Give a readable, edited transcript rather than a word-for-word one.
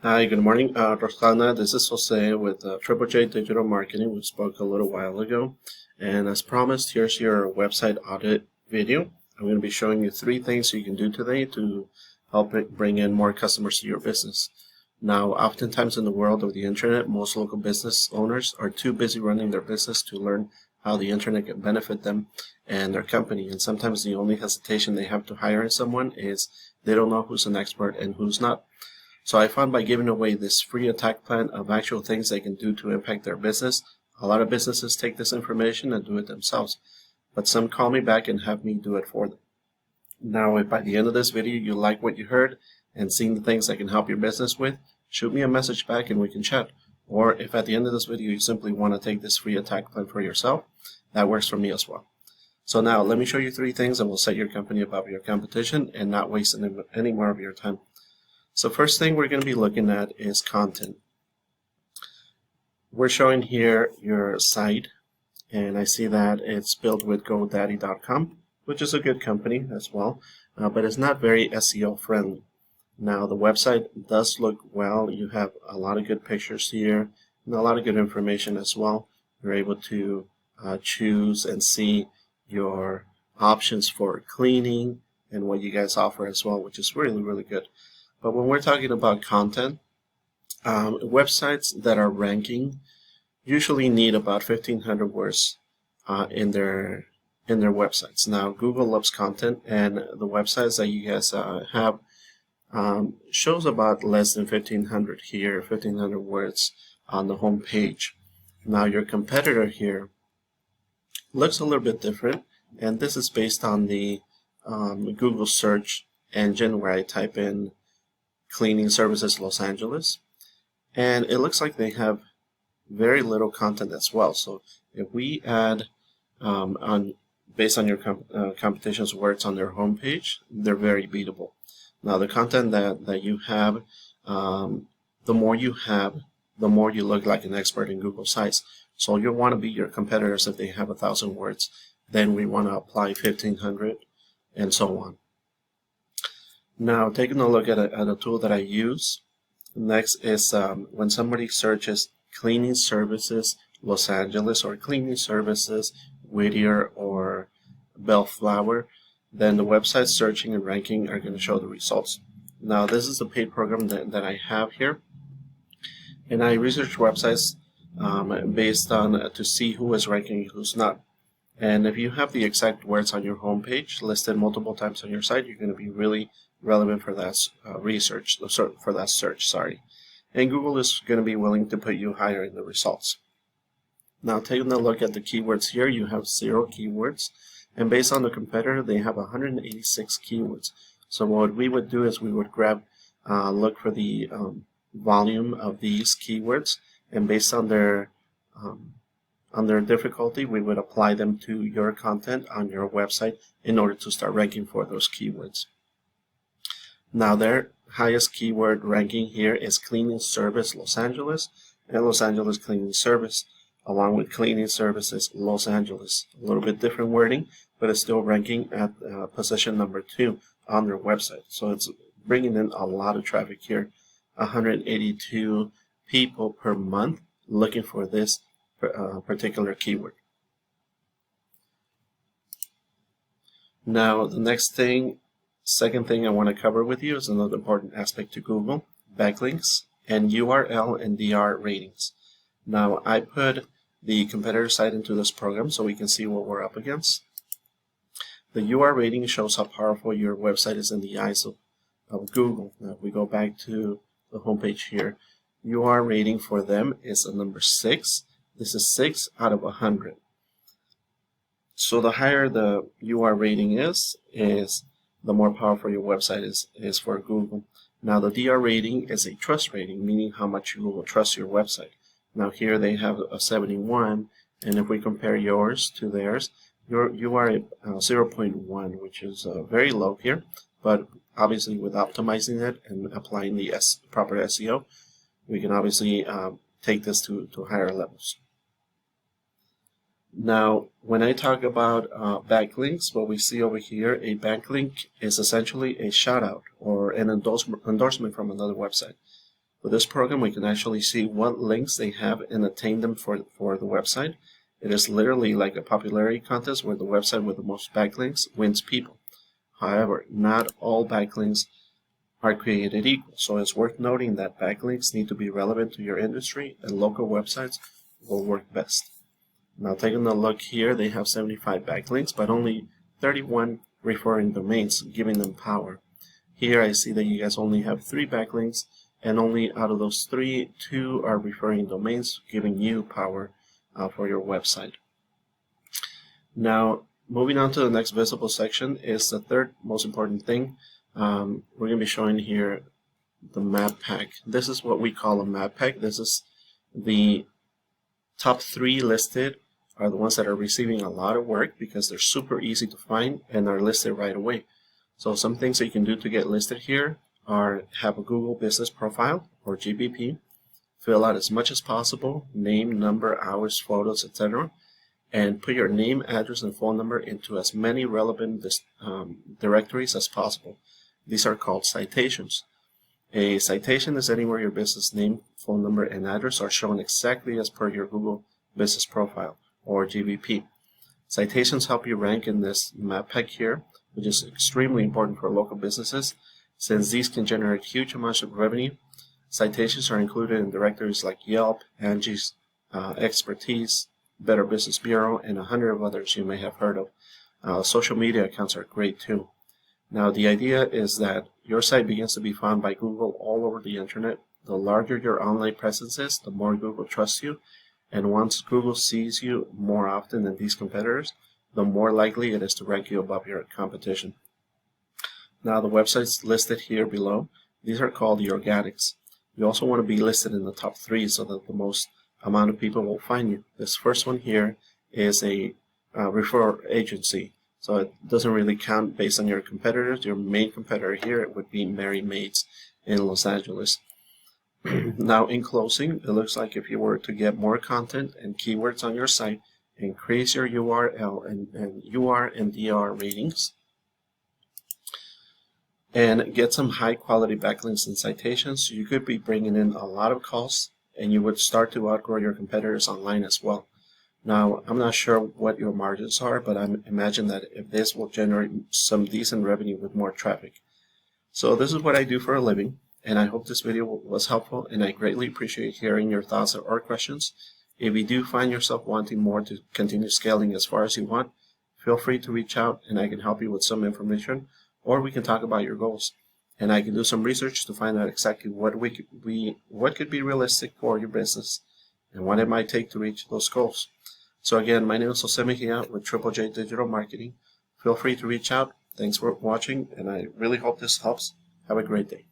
Hi, good morning, Rosana. This is Jose with Triple J Digital Marketing. We spoke a little while ago. And as promised, here's your website audit video. I'm going to be showing you 3 things you can do today to help bring in more customers to your business. Now, oftentimes in the world of the internet, most local business owners are too busy running their business to learn how the internet can benefit them and their company. And sometimes the only hesitation they have to hire someone is they don't know who's an expert and who's not. So I found by giving away this free attack plan of actual things they can do to impact their business, a lot of businesses take this information and do it themselves. But some call me back and have me do it for them. Now, if by the end of this video you like what you heard and seeing the things I can help your business with, shoot me a message back and we can chat. Or if at the end of this video you simply want to take this free attack plan for yourself, that works for me as well. So now let me show you 3 things that will set your company above your competition and not waste any more of your time. So first thing we're going to be looking at is content. We're showing here your site, and I see that it's built with GoDaddy.com, which is a good company as well, but it's not very SEO friendly. Now the website does look well. You have a lot of good pictures here and a lot of good information as well. You're able to choose and see your options for cleaning and what you guys offer as well, which is really, really good. But when we're talking about content, websites that are ranking usually need about 1,500 words in their websites. Now, Google loves content, and the websites that you guys have shows about less than 1,500 here, 1,500 words on the home page. Now, your competitor here looks a little bit different, and this is based on the Google search engine where I type in cleaning services Los Angeles, and it looks like they have very little content as well. So if we add based on your competition's words on their homepage, they're very beatable. Now the content that you have, the more you have, the more you look like an expert in Google sites. So you'll want to beat your competitors if they have 1,000 words. Then we want to apply 1,500 and so on. Now, taking a look at a tool that I use, next is when somebody searches cleaning services Los Angeles or cleaning services Whittier or Bellflower, then the website searching and ranking are going to show the results. Now, this is the paid program that I have here, and I research websites based on to see who is ranking and who's not. And if you have the exact words on your homepage listed multiple times on your site, you're going to be really relevant for that search, sorry. And Google is going to be willing to put you higher in the results. Now, taking a look at the keywords here, you have 0 keywords, and based on the competitor, they have 186 keywords. So what we would do is we would look for the volume of these keywords, and based on their difficulty, we would apply them to your content on your website in order to start ranking for those keywords. Now, their highest keyword ranking here is cleaning service Los Angeles and Los Angeles cleaning service, along with cleaning services Los Angeles. A little bit different wording, but it's still ranking at position number 2 on their website. So it's bringing in a lot of traffic here. 182 people per month looking for this particular keyword. Now, the second thing I want to cover with you is another important aspect to Google: backlinks and URL and DR ratings. Now, I put the competitor site into this program so we can see what we're up against. The UR rating shows how powerful your website is in the eyes of Google. Now, if we go back to the homepage here, UR rating for them is a number 6. This is 6 out of 100. So the higher the UR rating is the more powerful your website is for Google. Now, the DR rating is a trust rating, meaning how much Google will trust your website. Now, here they have a 71, and if we compare yours to theirs, you are at 0.1, which is very low here. But obviously, with optimizing it and applying the proper SEO, we can obviously take this to higher levels. Now, when I talk about backlinks, what we see over here, a backlink is essentially a shout out or an endorsement from another website. With this program, we can actually see what links they have and attain them for the website. It is literally like a popularity contest where the website with the most backlinks wins people. However, not all backlinks are created equal, so it's worth noting that backlinks need to be relevant to your industry, and local websites will work best. Now, taking a look here, they have 75 backlinks, but only 31 referring domains, giving them power. Here I see that you guys only have 3 backlinks, and only out of those 3, 2 are referring domains, giving you power for your website. Now, moving on to the next visible section is the third most important thing. We're going to be showing here the map pack. This is what we call a map pack. This is the top 3 listed are the ones that are receiving a lot of work because they're super easy to find and are listed right away. So some things that you can do to get listed here are have a Google Business Profile or GBP, fill out as much as possible, name, number, hours, photos, etc., and put your name, address, and phone number into as many relevant directories as possible. These are called citations. A citation is anywhere your business name, phone number, and address are shown exactly as per your Google Business Profile or GBP. Citations help you rank in this map pack here, which is extremely important for local businesses since these can generate huge amounts of revenue. Citations are included in directories like Yelp, Angie's, Expertise, Better Business Bureau, and 100 of others you may have heard of. Social media accounts are great too. Now, the idea is that your site begins to be found by Google all over the internet. The larger your online presence is, the more Google trusts you. And once Google sees you more often than these competitors, the more likely it is to rank you above your competition. Now, the websites listed here below, these are called the organics. You also want to be listed in the top 3 so that the most amount of people will find you. This first one here is a referral agency. So it doesn't really count based on your competitors. Your main competitor here would be Mary Maids in Los Angeles. Now, in closing, it looks like if you were to get more content and keywords on your site, increase your URL and UR and DR ratings, and get some high quality backlinks and citations, you could be bringing in a lot of calls and you would start to outgrow your competitors online as well. Now, I'm not sure what your margins are, but I imagine that if this will generate some decent revenue with more traffic. So this is what I do for a living, and I hope this video was helpful, and I greatly appreciate hearing your thoughts or questions. If you do find yourself wanting more to continue scaling as far as you want, feel free to reach out and I can help you with some information, or we can talk about your goals. And I can do some research to find out exactly what could be realistic for your business and what it might take to reach those goals. So again, my name is Jose Mejia with Triple J Digital Marketing. Feel free to reach out. Thanks for watching, and I really hope this helps. Have a great day.